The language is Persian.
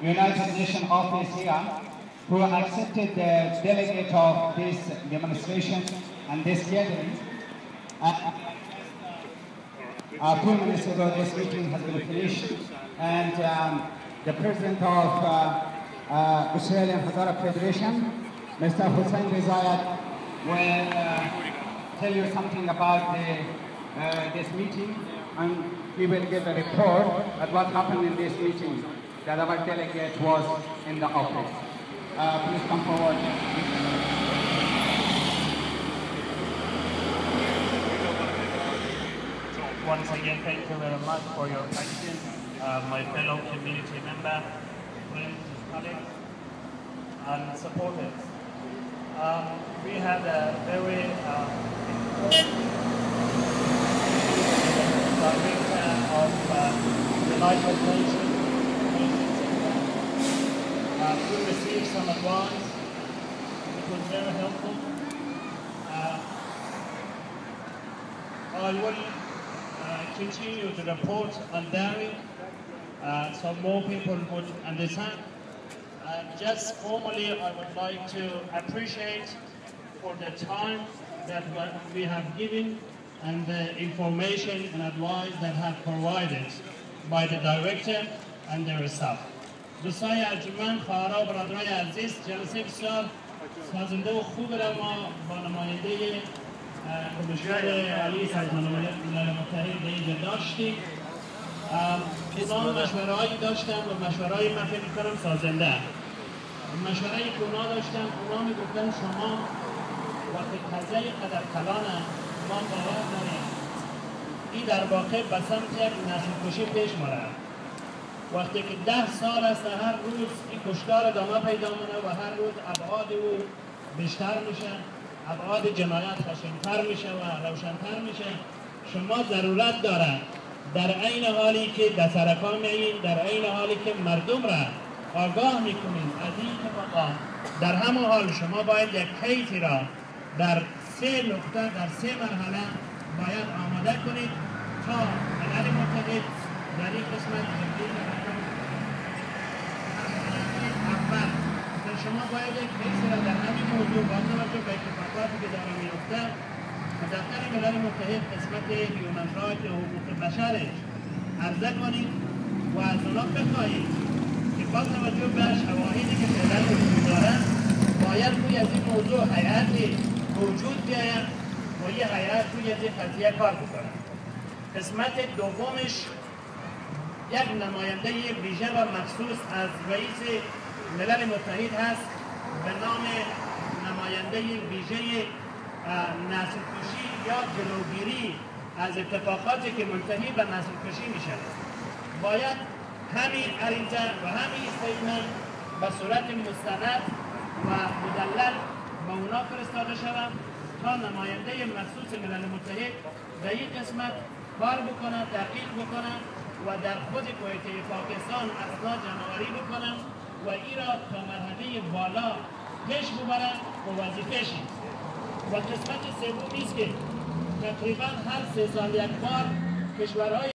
United Nations office here, who accepted the delegate of this demonstration and this gathering. 2 minutes ago, this meeting has been finished, and the president of Australian Hazara Federation, Mr. Hussein Rizayat, will tell you something about this meeting, and he will give a report at what happened in this meeting, that our delegate was in the office. Please come forward. Once again, thank you very much for your attention, my fellow community member, friends, colleagues, and supporters. We had a very important director of the United Nations. We received some advice. It was very helpful. I will continue to report on dairy so more people would understand. Just formally, I would like to appreciate for the time that we have given and the information and advice that have provided by the director and their staff. دوستای ارجمند، خواهرها و برادران عزیز، جلسه بسیار سازنده و خوب را ما با نماینده کمیسیون عالی سازمان ملل متحد به اینجا داشتیم. نظام مشوره‌هایی داشتم و مشوره‌های من فکر می‌کنم سازنده. مشوره‌ای که اونا داشتن، اونا میگفتن شما وقتی قضیه قدر کلانه ما باور داریم این در واقع به سمت یک نسل کشی پیش می‌رود. وقتی که 10 سال است هر روز این کشتار ادامه پیدا می‌کنه و هر روز ابعاد او بیشتر میشه، ابعاد جنایت خشن‌تر میشه و روشن‌تر میشه. شما ضرورت داره در عین حالی که دسترکان می‌اید، در عین حالی که مردم را آگاه می‌کنید از این اتفاقات، در همه حال شما باید یک کیسی را در 3 نقطه، در 3 مرحله باید آماده کنید تا ملل متحد در این قسمت اول شما باید یک کیسی را در همین موضوع با توجه به اتفاقاتی که داره میفته دفتر ملل متحد قسمت هیومن رایت یا حقوق بشرش عرضه کنید و از اونا بخواهید که با توجه به شواهدی که فعلا وجود دارد باید روی از این موضوع هیئتی موجود بیاید و یه هیئت روی از این قضیه کار بکنه. قسمت دومش یک نماینده ویژه و مخصوص از رئیس ملل متحد هست به نام نماینده ویژه نسل کشی یا جلوگیری از اتفاقاتی که منتهی به نسل کشی میشه. باید همین عریضه و همین استیتمنت به صورت مستند و مدلل به اونا فرستاده شود تا نماینده مخصوص ملل متحد به این قسمت کار بکنه، تحقیق بکنه و در خود کویته پاکستان اسناد جمع‌آوری بکنه و این را تا مرحله بالا پیش ببره و وظیفه‌ش و قسمت سومی است که تقریبا هر 3 سال یک بار کشورهای